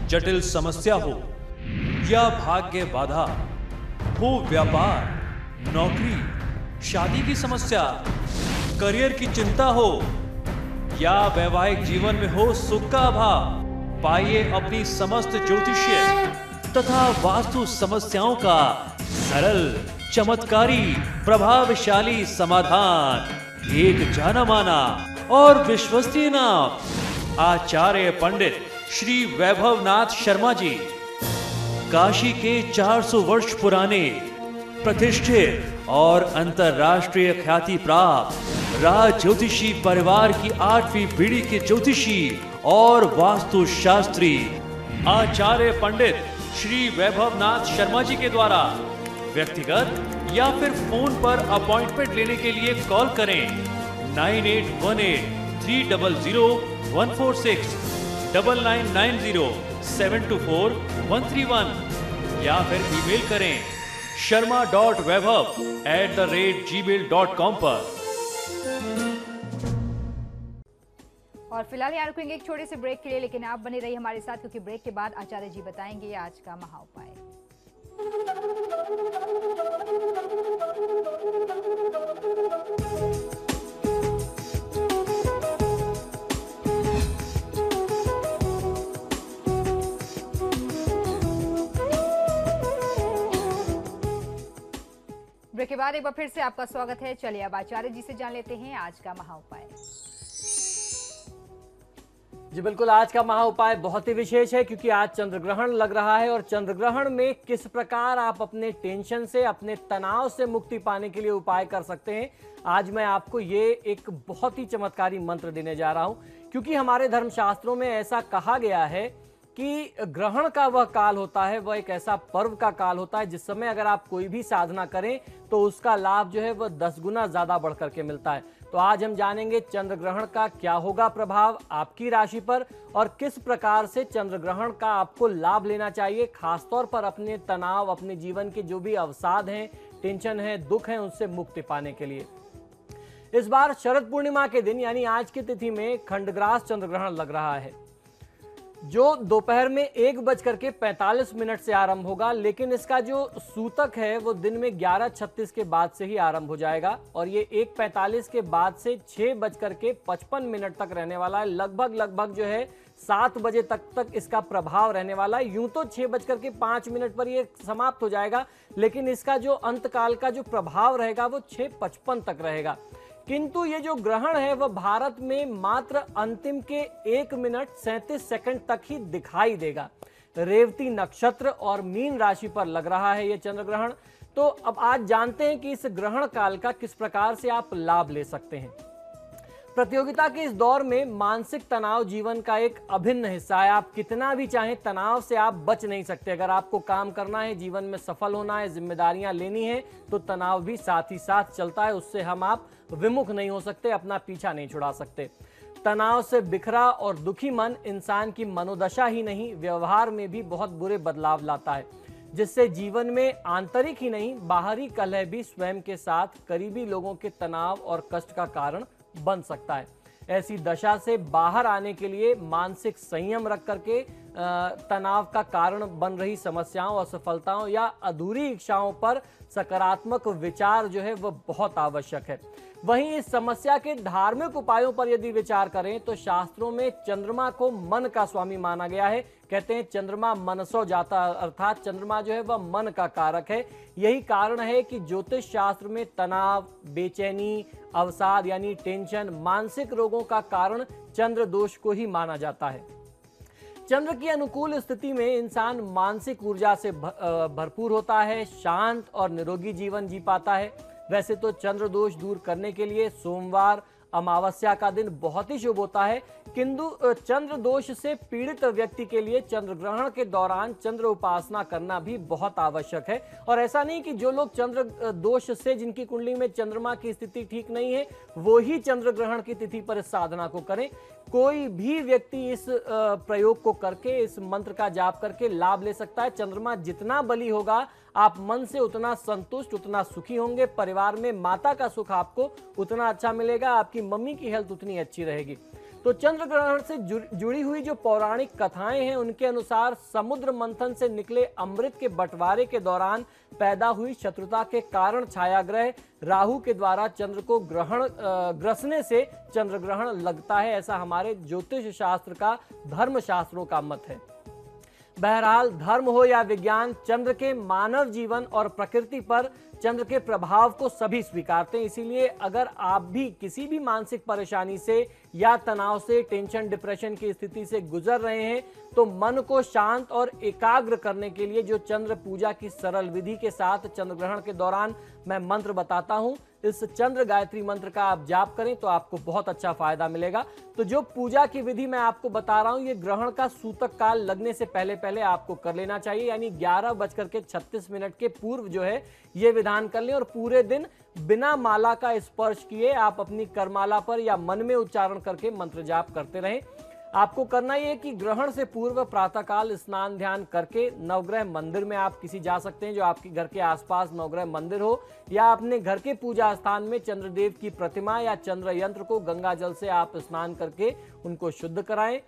जटिल समस्या हो या भाग्य बाधा हो, व्यापार, नौकरी, शादी की समस्या, करियर की चिंता हो या वैवाहिक जीवन में हो सुख का अभाव, पाइए अपनी समस्त ज्योतिषीय तथा वास्तु समस्याओं का सरल, चमत्कारी, प्रभावशाली समाधान। एक जाना माना और विश्वसनीय नाम, आचार्य पंडित श्री वैभवनाथ शर्मा जी, काशी के 400 वर्ष पुराने प्रतिष्ठित और अंतरराष्ट्रीय ख्याति प्राप्त राज ज्योतिषी परिवार की 8वीं पीढ़ी के ज्योतिषी और वास्तु शास्त्री आचार्य पंडित श्री वैभवनाथ शर्मा जी के द्वारा व्यक्तिगत या फिर फोन पर अपॉइंटमेंट लेने के लिए कॉल करें 9818300146, 9990724131 या फिर ईमेल करें sharma.vaibhav@gmail.com पर। और फिलहाल यहाँ रुकेंगे एक छोटे से ब्रेक के लिए, लेकिन आप बने रहिए हमारे साथ क्योंकि ब्रेक के बाद आचार्य जी बताएंगे आज का महा उपाय। ब्रेक के बाद एक बार फिर से आपका स्वागत है। चलिए अब आचार्य जी से जान लेते हैं आज का महा उपाय। जी बिल्कुल, आज का महा उपाय बहुत ही विशेष है क्योंकि आज चंद्र ग्रहण लग रहा है और चंद्र ग्रहण में किस प्रकार आप अपने टेंशन से, अपने तनाव से मुक्ति पाने के लिए उपाय कर सकते हैं, आज मैं आपको ये एक बहुत ही चमत्कारी मंत्र देने जा रहा हूं। क्योंकि हमारे धर्मशास्त्रों में ऐसा कहा गया है कि ग्रहण का वह काल होता है, वह एक ऐसा पर्व का काल होता है जिस समय अगर आप कोई भी साधना करें तो उसका लाभ जो है वह 10 गुना ज्यादा बढ़ करके मिलता है। तो आज हम जानेंगे चंद्र ग्रहण का क्या होगा प्रभाव आपकी राशि पर और किस प्रकार से चंद्र ग्रहण का आपको लाभ लेना चाहिए, खासतौर पर अपने तनाव, अपने जीवन के जो भी अवसाद हैं, टेंशन है, दुख है, उनसे मुक्ति पाने के लिए। इस बार शरद पूर्णिमा के दिन यानी आज की तिथि में खंडग्रास चंद्र ग्रहण लग रहा है जो दोपहर में 1:45 से आरंभ होगा, लेकिन इसका जो सूतक है वो दिन में 11:36 के बाद से ही आरंभ हो जाएगा और ये 1:45 के बाद से 6:55 तक रहने वाला है। लगभग जो है 7 बजे तक इसका प्रभाव रहने वाला है। यूं तो 6:05 पर ये समाप्त हो जाएगा, लेकिन इसका जो अंतकाल का जो प्रभाव रहेगा वो 6:55 तक रहेगा। किंतु ये जो ग्रहण है वह भारत में मात्र अंतिम के 1:37 तक ही दिखाई देगा। रेवती नक्षत्र और मीन राशि पर लग रहा है ये चंद्र ग्रहण। तो अब आज जानते हैं कि इस ग्रहण काल का किस प्रकार से आप लाभ ले सकते हैं। प्रतियोगिता के इस दौर में मानसिक तनाव जीवन का एक अभिन्न हिस्सा है। आप कितना भी चाहें तनाव से आप बच नहीं सकते। अगर आपको काम करना है, जीवन में सफल होना है, जिम्मेदारियां लेनी है, तो तनाव भी साथ ही साथ चलता है। उससे आप विमुख नहीं हो सकते, अपना पीछा नहीं छुड़ा सकते। तनाव से बिखरा और दुखी मन इंसान की मनोदशा ही नहीं, व्यवहार में भी बहुत बुरे बदलाव लाता है, जिससे जीवन में आंतरिक ही नहीं बाहरी कलह भी स्वयं के साथ करीबी लोगों के तनाव और कष्ट का कारण बन सकता है। ऐसी दशा से बाहर आने के लिए मानसिक संयम रख करके तनाव का कारण बन रही समस्याओं, असफलताओं या अधूरी इच्छाओं पर सकारात्मक विचार जो है वह बहुत आवश्यक है। वहीं इस समस्या के धार्मिक उपायों पर यदि विचार करें तो शास्त्रों में चंद्रमा को मन का स्वामी माना गया है। कहते हैं चंद्रमा मनसो जाता, अर्थात चंद्रमा जो है वह मन का कारक है। यही कारण है कि ज्योतिष शास्त्र में तनाव, बेचैनी, अवसाद यानी टेंशन, मानसिक रोगों का कारण चंद्र दोष को ही माना जाता है। चंद्र की अनुकूल स्थिति में इंसान मानसिक ऊर्जा से भरपूर होता है, शांत और निरोगी जीवन जी पाता है। वैसे तो चंद्र दोष दूर करने के लिए सोमवार, अमावस्या का दिन बहुत ही शुभ होता है, किंतु चंद्र दोष से पीड़ित व्यक्ति के लिए चंद्र ग्रहण के दौरान चंद्र उपासना करना भी बहुत आवश्यक है। और ऐसा नहीं कि जो लोग चंद्र दोष से, जिनकी कुंडली में चंद्रमा की स्थिति ठीक नहीं है, वो ही चंद्र ग्रहण की तिथि पर इस साधना को करें। कोई भी व्यक्ति इस प्रयोग को करके, इस मंत्र का जाप करके लाभ ले सकता है। चंद्रमा जितना बली होगा, आप मन से उतना संतुष्ट, उतना सुखी होंगे। परिवार में माता का सुख आपको उतना अच्छा मिलेगा, आपकी मम्मी की हेल्थ उतनी अच्छी रहेगी। तो चंद्र ग्रहण से जुड़ी हुई जो पौराणिक कथाएं हैं उनके अनुसार समुद्र मंथन से निकले अमृत के बंटवारे के दौरान पैदा हुई शत्रुता के कारण छायाग्रह राहु के द्वारा चंद्र को ग्रसने से चंद्र ग्रहण लगता है, ऐसा हमारे ज्योतिष शास्त्र का, धर्म शास्त्रों का मत है। बहरहाल धर्म हो या विज्ञान, चंद्र के मानव जीवन और प्रकृति पर चंद्र के प्रभाव को सभी स्वीकारते हैं। इसीलिए अगर आप भी किसी भी मानसिक परेशानी से या तनाव से, टेंशन, डिप्रेशन की स्थिति से गुजर रहे हैं तो मन को शांत और एकाग्र करने के लिए जो चंद्र पूजा की सरल विधि के साथ चंद्र ग्रहण के दौरान मैं मंत्र बताता हूं, इस चंद्र गायत्री मंत्र का आप जाप करें तो आपको बहुत अच्छा फायदा मिलेगा। तो जो पूजा की विधि मैं आपको बता रहा हूं, ये ग्रहण का सूतक काल लगने से पहले पहले आपको कर लेना चाहिए, यानी 11:36 के पूर्व जो है ये विधान कर लें और पूरे दिन बिना माला का स्पर्श किए आप अपनी करमाला पर या मन में उच्चारण करके मंत्र जाप करते रहें। आपको करना ये कि ग्रहण से पूर्व प्रातःकाल स्नान ध्यान करके नवग्रह मंदिर में आप किसी जा सकते हैं जो आपके घर के आसपास नवग्रह मंदिर हो, या अपने घर के पूजा स्थान में चंद्रदेव की प्रतिमा या चंद्र यंत्र को गंगा जल से आप स्नान करके उनको शुद्ध कराएं।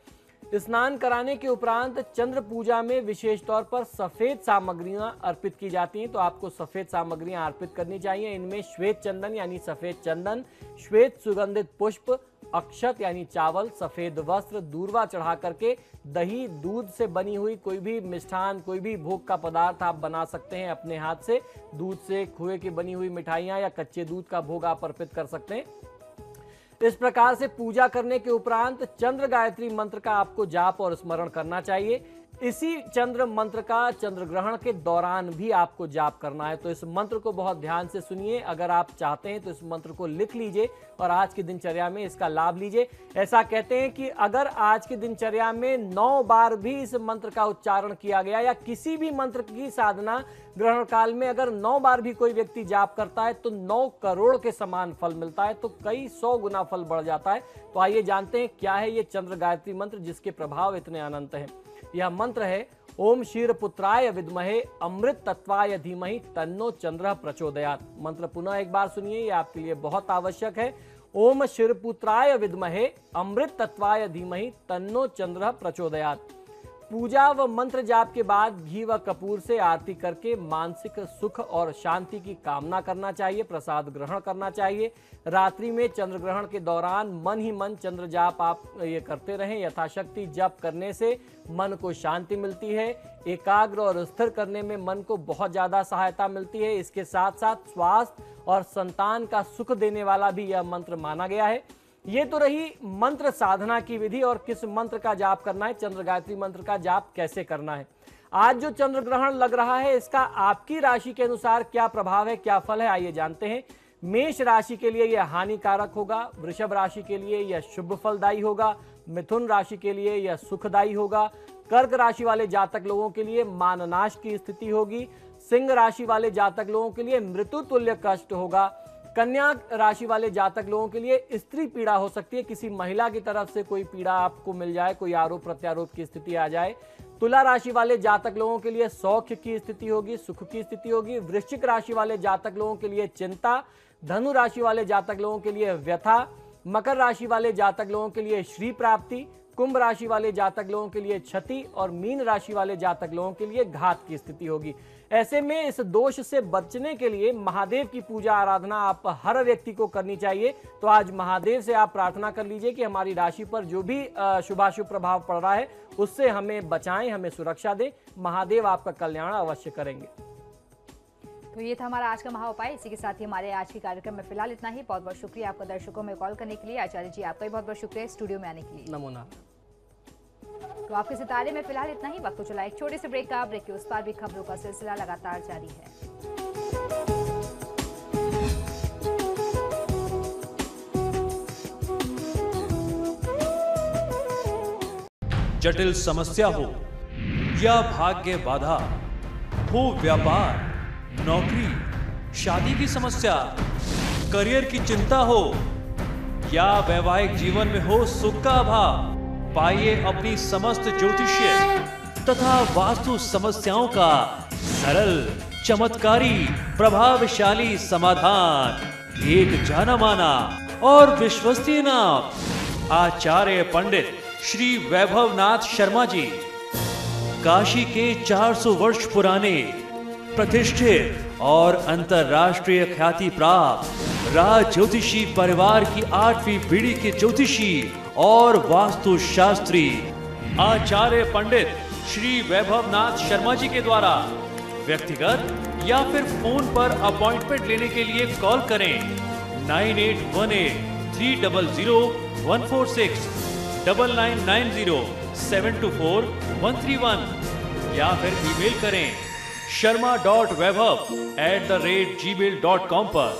स्नान कराने के उपरांत चंद्र पूजा में विशेष तौर पर सफेद सामग्रियां अर्पित की जाती हैं, तो आपको सफेद सामग्रियां अर्पित करनी चाहिए। इनमें श्वेत चंदन यानी सफेद चंदन, श्वेत सुगंधित पुष्प, अक्षत यानी चावल, सफेद वस्त्र, दूर्वा चढ़ा करके दही, दूध से बनी हुई कोई भी मिष्ठान, कोई भी भोग का पदार्थ आप बना सकते हैं अपने हाथ से। दूध से खोए की बनी हुई मिठाइयां या कच्चे दूध का भोग आप अर्पित कर सकते हैं। इस प्रकार से पूजा करने के उपरांत चंद्र गायत्री मंत्र का आपको जाप और स्मरण करना चाहिए। इसी चंद्र मंत्र का चंद्र ग्रहण के दौरान भी आपको जाप करना है, तो इस मंत्र को बहुत ध्यान से सुनिए। अगर आप चाहते हैं तो इस मंत्र को लिख लीजिए और आज की दिनचर्या में इसका लाभ लीजिए। ऐसा कहते हैं कि अगर आज की दिनचर्या में 9 बार भी इस मंत्र का उच्चारण किया गया या किसी भी मंत्र की साधना ग्रहण काल में अगर 9 बार भी कोई व्यक्ति जाप करता है तो 9 करोड़ के समान फल मिलता है, तो कई 100 गुना फल बढ़ जाता है। तो आइए जानते हैं क्या है ये चंद्र गायत्री मंत्र जिसके प्रभाव इतने अनंत हैं। यह मंत्र है ओम क्षीरपुत्राय विद्महे अमृत तत्वाय धीमहि तन्नो चंद्र प्रचोदयात्। मंत्र पुनः एक बार सुनिए, ये आपके लिए बहुत आवश्यक है। ओम क्षीरपुत्राय विद्महे अमृत तत्वाय धीमहि तन्नो चंद्र प्रचोदयात्। पूजा व मंत्र जाप के बाद घी व कपूर से आरती करके मानसिक सुख और शांति की कामना करना चाहिए, प्रसाद ग्रहण करना चाहिए। रात्रि में चंद्र ग्रहण के दौरान मन ही मन चंद्र जाप आप ये करते रहें। यथाशक्ति जप करने से मन को शांति मिलती है, एकाग्र और स्थिर करने में मन को बहुत ज्यादा सहायता मिलती है। इसके साथ साथ स्वास्थ्य और संतान का सुख देने वाला भी यह मंत्र माना गया है। ये तो रही मंत्र साधना की विधि और किस मंत्र का जाप करना है, चंद्र गायत्री मंत्र का जाप कैसे करना है। आज जो चंद्र ग्रहण लग रहा है इसका आपकी राशि के अनुसार क्या प्रभाव है, क्या फल है, आइए जानते हैं। मेष राशि के लिए यह हानिकारक होगा, वृषभ राशि के लिए यह शुभ फलदायी होगा, मिथुन राशि के लिए यह सुखदायी होगा, कर्क राशि वाले जातक लोगों के लिए माननाश की स्थिति होगी, सिंह राशि वाले जातक लोगों के लिए मृत्यु तुल्य कष्ट होगा, कन्या राशि वाले जातक लोगों के लिए स्त्री पीड़ा हो सकती है, किसी महिला की तरफ से कोई पीड़ा आपको मिल जाए, कोई आरोप प्रत्यारोप की स्थिति आ जाए। तुला राशि वाले जातक लोगों के लिए सौख्य की स्थिति होगी, सुख की स्थिति होगी। वृश्चिक राशि वाले जातक लोगों के लिए चिंता, धनु राशि वाले जातक लोगों के लिए व्यथा, मकर राशि वाले जातक लोगों के लिए श्री प्राप्ति, कुंभ राशि वाले जातक लोगों के लिए क्षति और मीन राशि वाले जातक लोगों के लिए घात की स्थिति होगी। ऐसे में इस दोष से बचने के लिए महादेव की पूजा आराधना आप हर व्यक्ति को करनी चाहिए। तो आज महादेव से आप प्रार्थना कर लीजिए कि हमारी राशि पर जो भी शुभाशुभ प्रभाव पड़ रहा है उससे हमें बचाएं, हमें सुरक्षा दें। महादेव आपका कल्याण अवश्य करेंगे। तो ये था हमारा आज का महा उपाय। इसी के साथ ही हमारे आज के कार्यक्रम में फिलहाल इतना ही। बहुत बहुत शुक्रिया आपका दर्शकों में कॉल करने के लिए। आचार्य जी आपका भी बहुत बहुत शुक्रिया स्टूडियो में आने के लिए। नमो नमः। तो आपके सितारे में फिलहाल इतना ही। वक्त तो चला एक छोटे से ब्रेक का। ब्रेक के उस पार भी खबरों का सिलसिला लगातार जारी है। जटिल समस्या हो या भाग्य बाधा हो, व्यापार, नौकरी, शादी की समस्या, करियर की चिंता हो या वैवाहिक जीवन में हो सुख का अभाव, पाइए अपनी समस्त ज्योतिषीय तथा वास्तु समस्याओं का सरल, चमत्कारी, प्रभावशाली समाधान। एक जाना माना और विश्वसनीय नाम आचार्य पंडित श्री वैभवनाथ शर्मा जी, काशी के 400 वर्ष पुराने प्रतिष्ठित और अंतरराष्ट्रीय ख्याति प्राप्त राज ज्योतिषी परिवार की 8वीं पीढ़ी के ज्योतिषी और वास्तुशास्त्री आचार्य पंडित श्री वैभवनाथ शर्मा जी के द्वारा व्यक्तिगत या फिर फोन पर अपॉइंटमेंट लेने के लिए कॉल करें 9818-300-146, 9990-724-131 या फिर ईमेल करें sharma.vaibhav@gmail.com पर।